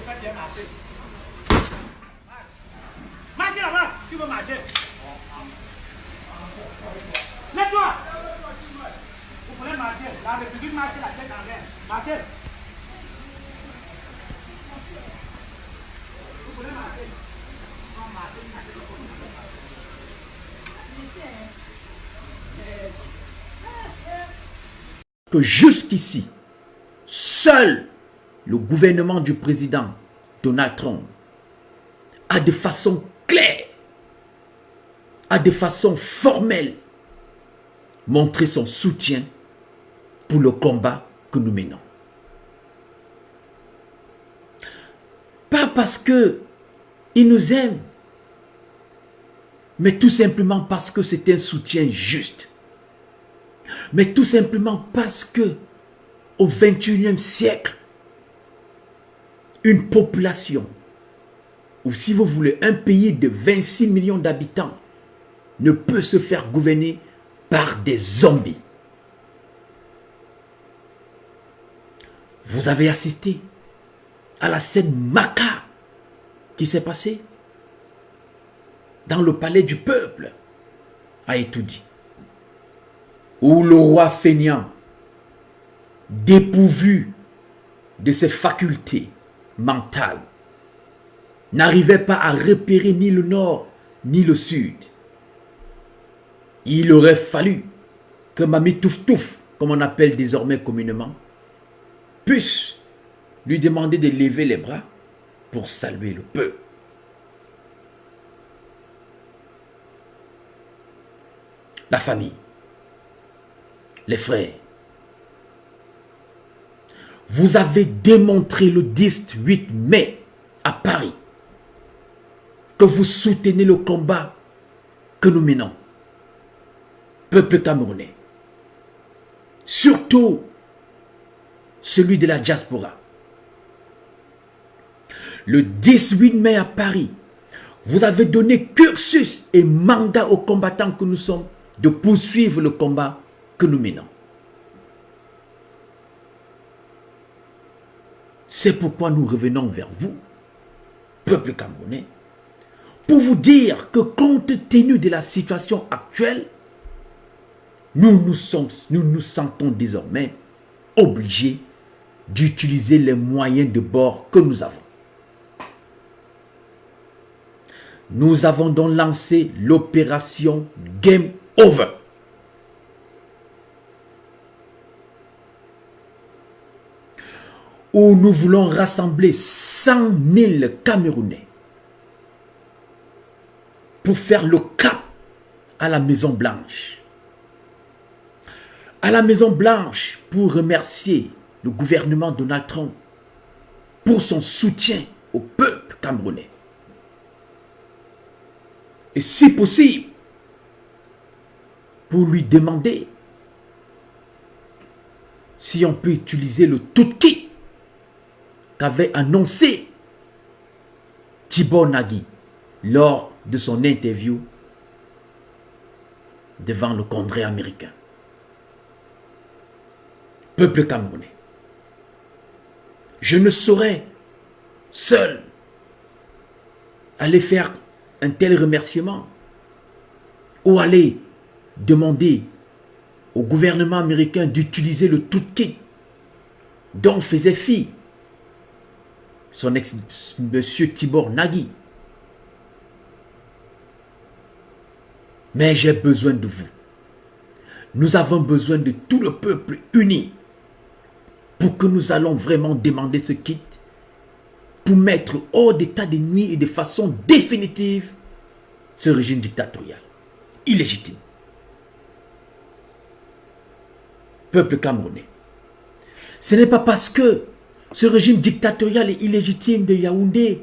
Fais bien marcher. Marchez là-bas, tu veux marcher. Lève-toi. Vous pouvez marcher. La République marche la tête en l'air. Marchez. Vous pouvez marcher. Que jusqu'ici, seul le gouvernement du président Donald Trump a de façon claire, a de façon formelle montré son soutien pour le combat que nous menons. Pas parce que il nous aime, mais tout simplement parce que c'est un soutien juste. Mais tout simplement parce que au XXIe siècle, une population, ou si vous voulez, un pays de 26 millions d'habitants ne peut se faire gouverner par des zombies. Vous avez assisté à la scène macabre qui s'est passée dans le palais du peuple à Etoudi, où le roi fainéant, dépourvu de ses facultés mentales, n'arrivait pas à repérer ni le nord ni le sud. Il aurait fallu que Mami Touf Touf, comme on appelle désormais communément, puisse lui demander de lever les bras pour saluer le peuple. La famille, les frères, vous avez démontré le 18 mai à Paris que vous soutenez le combat que nous menons, peuple camerounais, surtout celui de la diaspora. Le 18 mai à Paris, vous avez donné cursus et mandat aux combattants que nous sommes de poursuivre le combat que nous menons. C'est pourquoi nous revenons vers vous, peuple camerounais, pour vous dire que compte tenu de la situation actuelle, nous nous sentons désormais obligés d'utiliser les moyens de bord que nous avons. Nous avons donc lancé l'opération Game Over. Où nous voulons rassembler 100 000 Camerounais pour faire le cap à la Maison Blanche. À la Maison Blanche pour remercier le gouvernement Donald Trump pour son soutien au peuple camerounais. Et si possible, pour lui demander si on peut utiliser le tout kit qu'avait annoncé Tibor Nagy lors de son interview devant le Congrès américain. Peuple camerounais, je ne saurais seul aller faire un tel remerciement ou aller demander au gouvernement américain d'utiliser le tout kit dont faisait fi son ex-monsieur Tibor Nagy. Mais j'ai besoin de vous. Nous avons besoin de tout le peuple uni pour que nous allons vraiment demander ce kit pour mettre hors d'état de nuit et de façon définitive ce régime dictatorial, illégitime. Peuple camerounais, ce n'est pas parce que ce régime dictatorial et illégitime de Yaoundé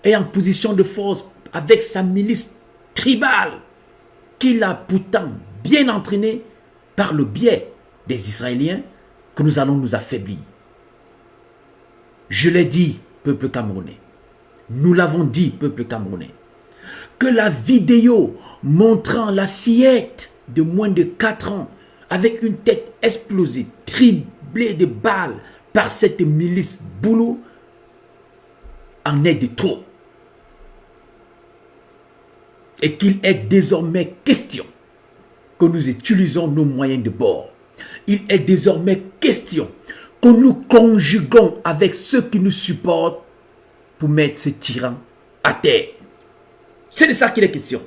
est en position de force avec sa milice tribale qu'il a pourtant bien entraîné par le biais des Israéliens que nous allons nous affaiblir. Je l'ai dit, peuple camerounais. Nous l'avons dit, peuple camerounais. Que la vidéo montrant la fillette de moins de 4 ans avec une tête explosée, triplée de balles par cette milice boulot en est de trop. Et qu'il est désormais question que nous utilisons nos moyens de bord. Il est désormais question que nous conjuguons avec ceux qui nous supportent pour mettre ces tyrans à terre. C'est de ça qu'il est question.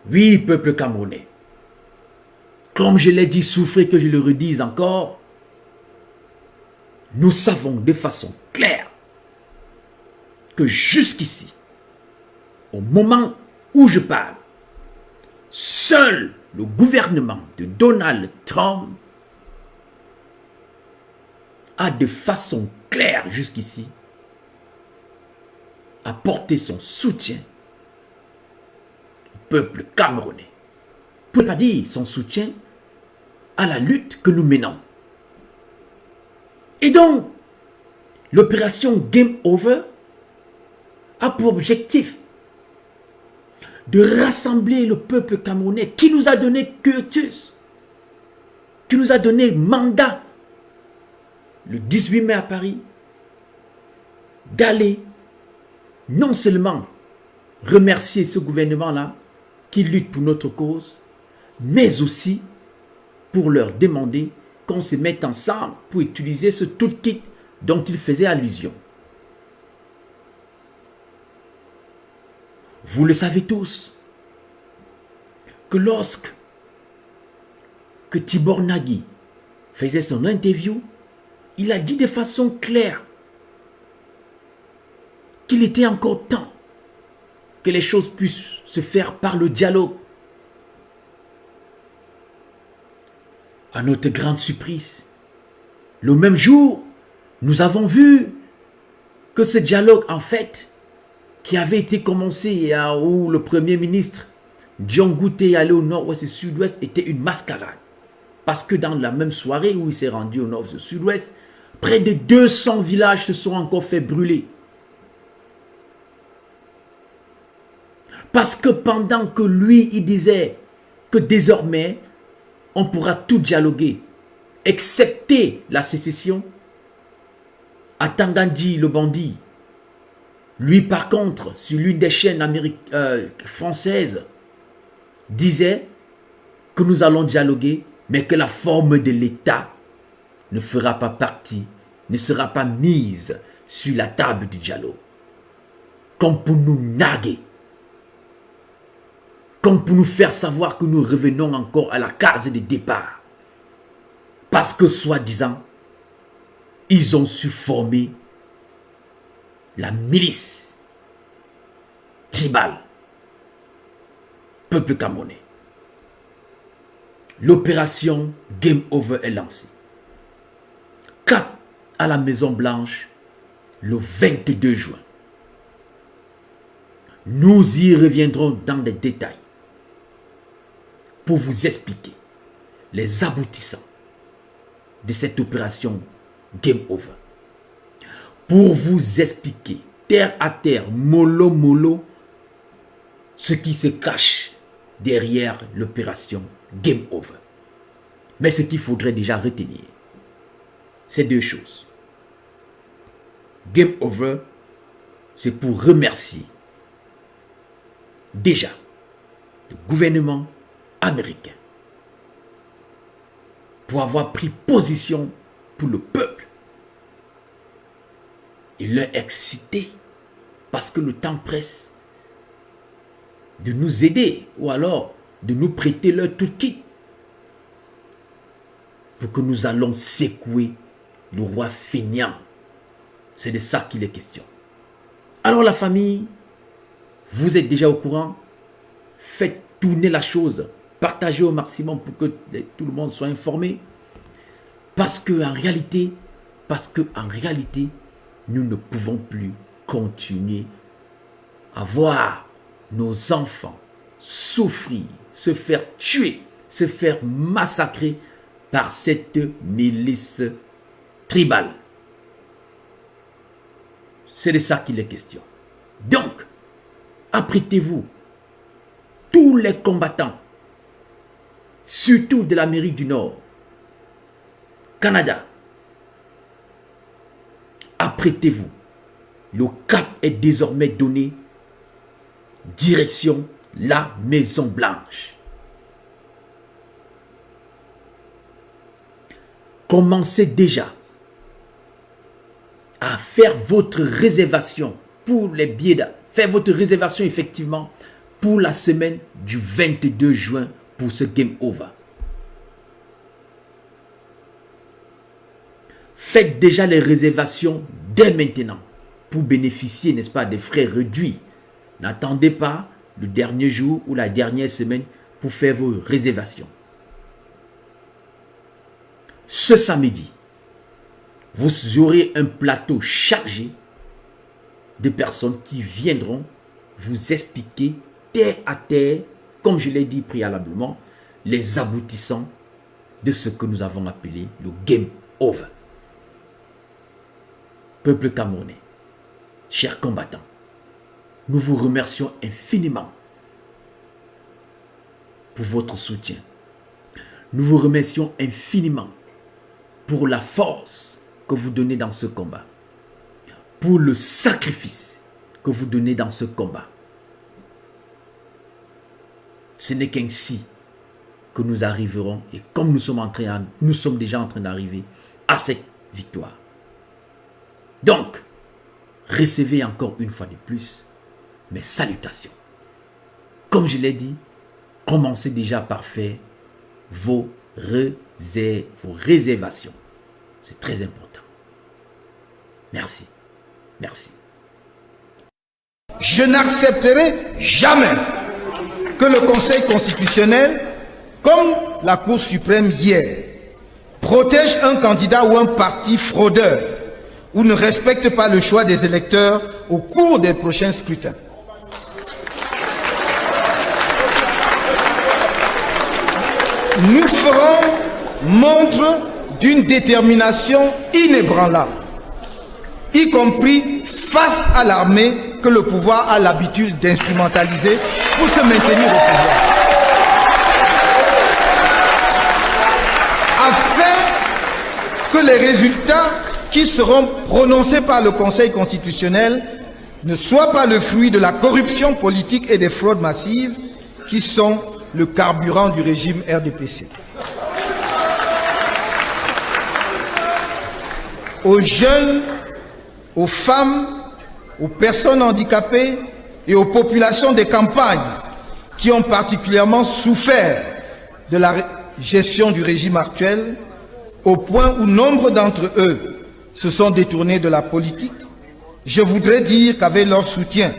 Oui, peuple camerounais, comme je l'ai dit, souffrez que je le redise encore, nous savons de façon claire que jusqu'ici, au moment où je parle, seul le gouvernement de Donald Trump a de façon claire jusqu'ici apporté son soutien au peuple camerounais. Pour ne pas dire son soutien à la lutte que nous menons. Et donc, l'opération Game Over a pour objectif de rassembler le peuple camerounais qui nous a donné cursus, qui nous a donné mandat le 18 mai à Paris, d'aller non seulement remercier ce gouvernement-là qui lutte pour notre cause, mais aussi pour leur demander qu'on se mette ensemble pour utiliser ce toolkit dont il faisait allusion. Vous le savez tous, que lorsque Tibor Nagui faisait son interview, il a dit de façon claire qu'il était encore temps que les choses puissent se faire par le dialogue. À notre grande surprise, le même jour, nous avons vu que ce dialogue, en fait, qui avait été commencé où le Premier ministre John Gouté allait au nord-ouest et sud-ouest était une mascarade. Parce que dans la même soirée où il s'est rendu au nord et au sud-ouest, près de 200 villages se sont encore fait brûler. Parce que pendant que lui, il disait que désormais, on pourra tout dialoguer, excepté la sécession, Atangandji, le bandit, lui par contre, sur l'une des chaînes françaises, disait que nous allons dialoguer, mais que la forme de l'État ne fera pas partie, ne sera pas mise sur la table du dialogue. Comme pour nous narguer. Comme pour nous faire savoir que nous revenons encore à la case de départ. Parce que, soi-disant, ils ont su former la milice tribale, peuple camerounais. L'opération Game Over est lancée. Cap à la Maison Blanche le 22 juin. Nous y reviendrons dans les détails pour vous expliquer les aboutissants de cette opération Game Over. Pour vous expliquer terre à terre, mollo mollo, ce qui se cache derrière l'opération Game Over. Mais ce qu'il faudrait déjà retenir, c'est deux choses. Game Over, c'est pour remercier déjà le gouvernement américain pour avoir pris position pour le peuple. Il leur excité parce que le temps presse de nous aider ou alors de nous prêter leur toolkit pour que nous allons secouer le roi fainéant. C'est de ça qu'il est question. Alors la famille, vous êtes déjà au courant, faites tourner la chose, partagez au maximum pour que tout le monde soit informé. Parce que en réalité, nous ne pouvons plus continuer à voir nos enfants souffrir, se faire tuer, se faire massacrer par cette milice tribale. C'est de ça qu'il est question. Donc, apprêtez-vous, tous les combattants, surtout de l'Amérique du Nord, Canada, apprêtez-vous. Le cap est désormais donné. Direction la Maison Blanche. Commencez déjà à faire votre réservation pour les billets. Faire votre réservation effectivement pour la semaine du 22 juin pour ce Game Over. Faites déjà les réservations dès maintenant pour bénéficier, n'est-ce pas, des frais réduits. N'attendez pas le dernier jour ou la dernière semaine pour faire vos réservations. Ce samedi, vous aurez un plateau chargé de personnes qui viendront vous expliquer terre à terre, comme je l'ai dit préalablement, les aboutissants de ce que nous avons appelé le Game Over. Peuple camerounais, chers combattants, nous vous remercions infiniment pour votre soutien. Nous vous remercions infiniment pour la force que vous donnez dans ce combat, pour le sacrifice que vous donnez dans ce combat. Ce n'est qu'ainsi que nous arriverons, et comme nous sommes déjà en train d'arriver à cette victoire. Donc, recevez encore une fois de plus mes salutations. Comme je l'ai dit, commencez déjà par faire vos réservations. C'est très important. Merci. Merci. Je n'accepterai jamais que le Conseil constitutionnel, comme la Cour suprême hier, protège un candidat ou un parti fraudeur ou ne respecte pas le choix des électeurs au cours des prochains scrutins. Nous ferons montre d'une détermination inébranlable, y compris face à l'armée que le pouvoir a l'habitude d'instrumentaliser pour se maintenir au pouvoir. Afin que les résultats qui seront prononcés par le Conseil constitutionnel ne soient pas le fruit de la corruption politique et des fraudes massives qui sont le carburant du régime RDPC. Aux jeunes, aux femmes, aux personnes handicapées et aux populations des campagnes qui ont particulièrement souffert de la gestion du régime actuel, au point où nombre d'entre eux se sont détournés de la politique, je voudrais dire qu'avec leur soutien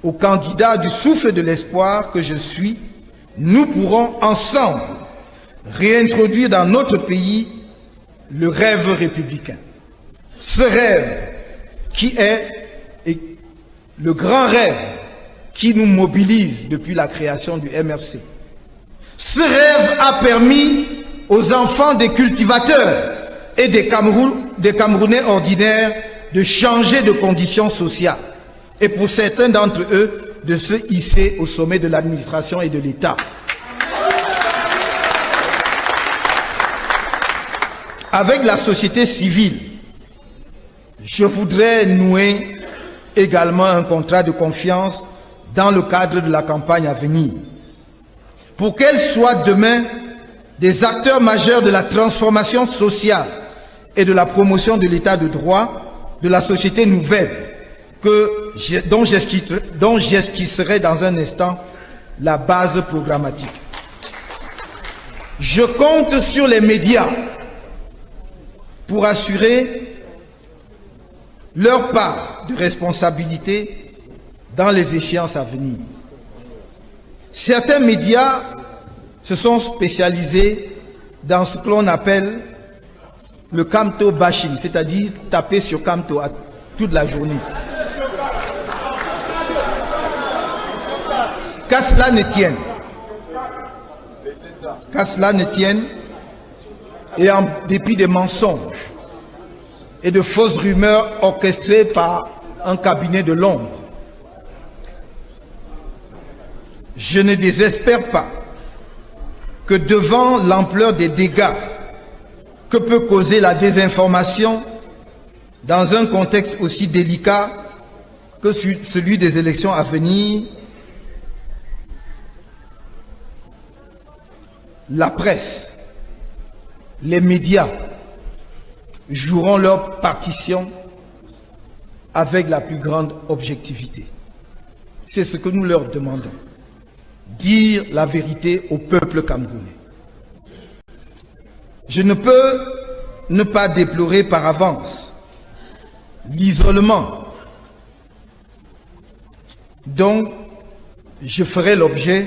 aux candidats du souffle de l'espoir que je suis, nous pourrons ensemble réintroduire dans notre pays le rêve républicain. Ce rêve qui est le grand rêve qui nous mobilise depuis la création du MRC. Ce rêve a permis aux enfants des cultivateurs et des Camerounais ordinaires de changer de conditions sociales et pour certains d'entre eux de se hisser au sommet de l'administration et de l'État. Avec la société civile, je voudrais nouer également un contrat de confiance dans le cadre de la campagne à venir, pour qu'elle soit demain des acteurs majeurs de la transformation sociale et de la promotion de l'état de droit de la société nouvelle, dont j'esquisserai dans un instant la base programmatique. Je compte sur les médias pour assurer leur part de responsabilité dans les échéances à venir. Certains médias se sont spécialisés dans ce que l'on appelle le Camto bashing, c'est-à-dire taper sur Camto toute la journée. Qu'à cela ne tienne. Qu'à cela ne tienne, et en dépit des mensonges et de fausses rumeurs orchestrées par un cabinet de l'ombre, je ne désespère pas que devant l'ampleur des dégâts que peut causer la désinformation, dans un contexte aussi délicat que celui des élections à venir, la presse, les médias joueront leur partition avec la plus grande objectivité. C'est ce que nous leur demandons. Dire la vérité au peuple camerounais. Je ne peux ne pas déplorer par avance l'isolement dont je ferai l'objet,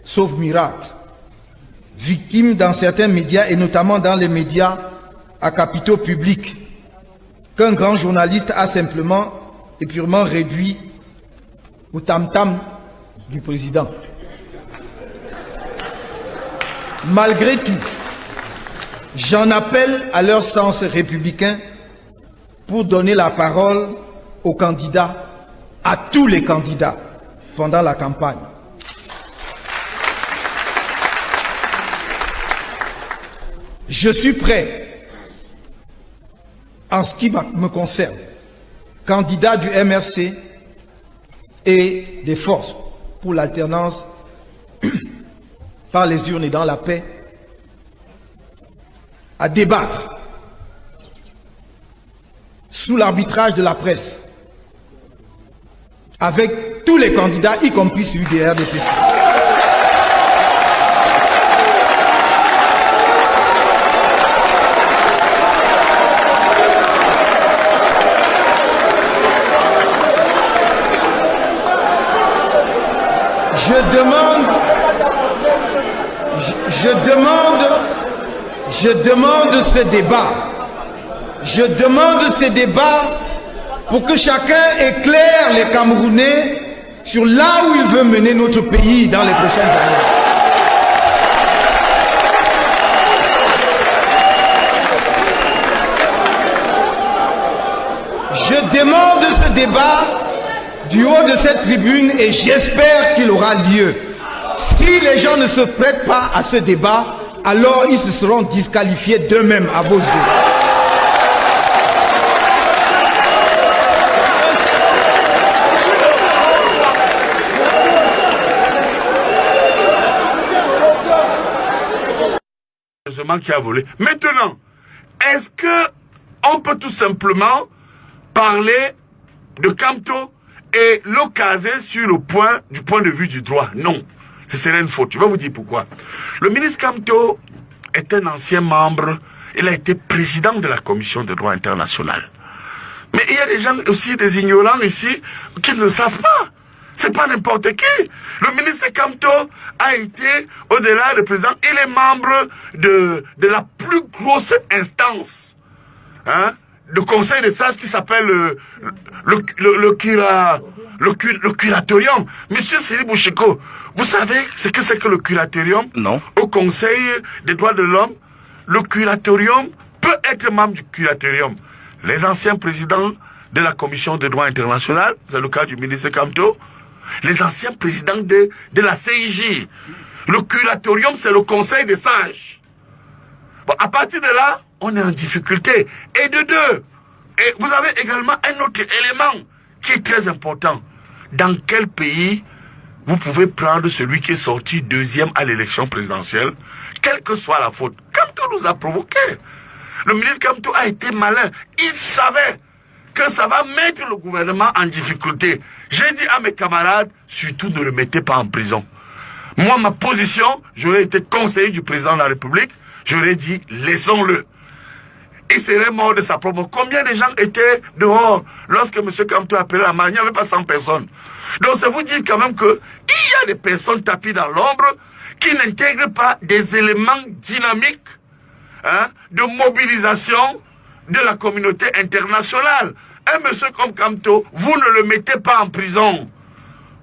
sauf miracle, victime dans certains médias et notamment dans les médias à capitaux publics, qu'un grand journaliste a simplement et purement réduit au tam-tam du président. Malgré tout, j'en appelle à leur sens républicain pour donner la parole aux candidats, à tous les candidats pendant la campagne. Je suis prêt, en ce qui me concerne, candidat du MRC et des forces pour l'alternance par les urnes et dans la paix, à débattre sous l'arbitrage de la presse avec tous les candidats, y compris celui des RDPC. Je demande ce débat. Je demande ce débat pour que chacun éclaire les Camerounais sur là où il veut mener notre pays dans les prochaines années. Je demande ce débat du haut de cette tribune et j'espère qu'il aura lieu. Si les gens ne se prêtent pas à ce débat, alors ils se seront disqualifiés d'eux-mêmes à vos yeux. Qui a volé. Maintenant, est-ce que on peut tout simplement parler de Kamto et le caser sur le point de vue du droit? Non, ce serait une faute. Je vais vous dire pourquoi. Le ministre Kamto est un ancien membre, il a été président de la commission de droit international. Mais il y a des gens aussi, des ignorants ici, qui ne le savent pas. C'est pas n'importe qui. Le ministre Kamto a été, au-delà du président, il est membre de la plus grosse instance, hein, de conseil des sages qui s'appelle le curatorium. Monsieur Siri Boucheko, vous savez ce que c'est que le curatorium? Non. Au conseil des droits de l'homme, le curatorium peut être membre du curatorium. Les anciens présidents de la commission de droit international, c'est le cas du ministre Kamto, les anciens présidents de la CIJ. Le curatorium, c'est le conseil des sages. Bon, à partir de là, on est en difficulté. Et de deux, et vous avez également un autre élément qui est très important. Dans quel pays vous pouvez prendre celui qui est sorti deuxième à l'élection présidentielle, quelle que soit la faute? Kamto nous a provoqué. Le ministre Kamto a été malin. Il savait que ça va mettre le gouvernement en difficulté. J'ai dit à mes camarades, surtout ne le mettez pas en prison. Moi, ma position, j'aurais été conseiller du président de la République, j'aurais dit, laissons-le. Il serait mort de sa propre. Combien de gens étaient dehors lorsque M. Kamto a appelé la main? Il n'y avait pas 100 personnes. Donc, ça vous dit quand même qu'il y a des personnes tapées dans l'ombre qui n'intègrent pas des éléments dynamiques, hein, de mobilisation de la communauté internationale. Un monsieur comme Kamto, vous ne le mettez pas en prison.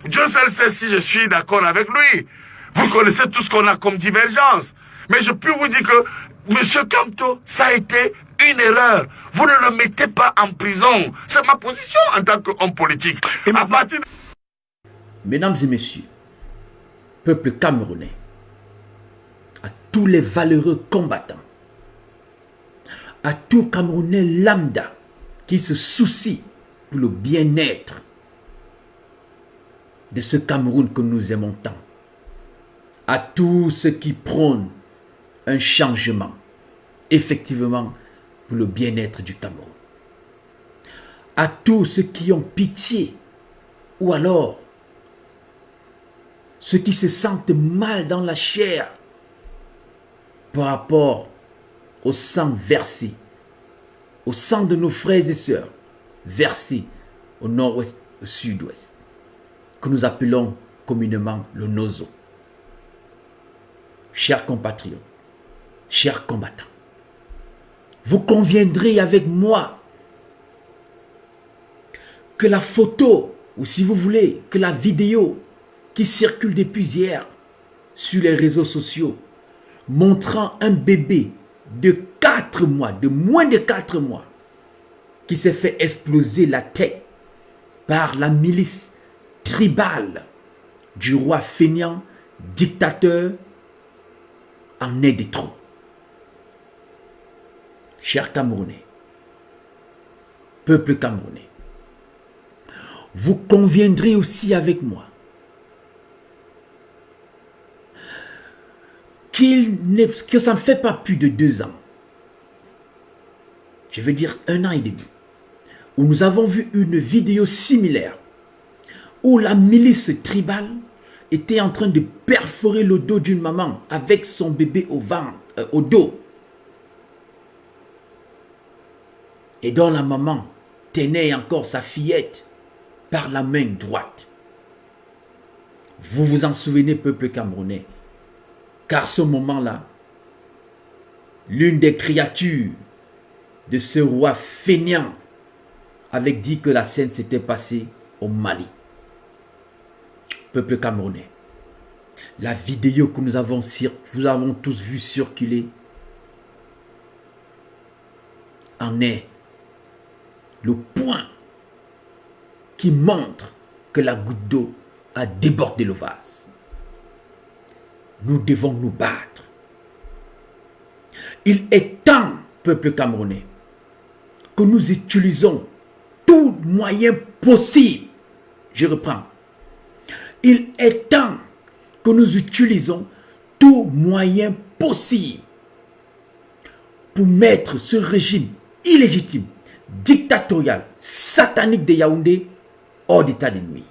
Dieu seul sait si je suis d'accord avec lui. Vous connaissez tout ce qu'on a comme divergence. Mais je peux vous dire que monsieur Kamto, ça a été une erreur. Vous ne le mettez pas en prison. C'est ma position en tant qu'homme politique. Et à partir de... Mesdames et messieurs, peuple camerounais, à tous les valeureux combattants, à tout Camerounais lambda qui se soucie pour le bien-être de ce Cameroun que nous aimons tant, à tous ceux qui prônent un changement, effectivement, pour le bien-être du Cameroun, à tous ceux qui ont pitié, ou alors ceux qui se sentent mal dans la chair par rapport au sang versé, au sang de nos frères et sœurs versé au nord-ouest, au sud-ouest, que nous appelons communément le Nozo. Chers compatriotes, chers combattants, vous conviendrez avec moi que la photo, ou si vous voulez, que la vidéo qui circule depuis hier sur les réseaux sociaux, montrant un bébé de 4 mois, de moins de 4 mois, qui s'est fait exploser la tête par la milice tribale du roi fainéant, dictateur, en est de trop. Chers Camerounais, peuple camerounais, vous conviendrez aussi avec moi que ça ne fait pas plus de 2 ans, je veux dire 1 an et demi, où nous avons vu une vidéo similaire où la milice tribale était en train de perforer le dos d'une maman avec son bébé au dos, et dont la maman tenait encore sa fillette par la main droite. Vous vous en souvenez, peuple camerounais, car ce moment-là, l'une des créatures de ce roi fainéant avait dit que la scène s'était passée au Mali. Peuple camerounais, la vidéo que nous avons tous vu circuler en est le point qui montre que la goutte d'eau a débordé le vase. Nous devons nous battre. Il est temps, peuple camerounais, que nous utilisons tout moyen possible. Je reprends. Il est temps que nous utilisons tout moyen possible pour mettre ce régime illégitime, dictatorial, satanique de Yaoundé hors d'état de nuit.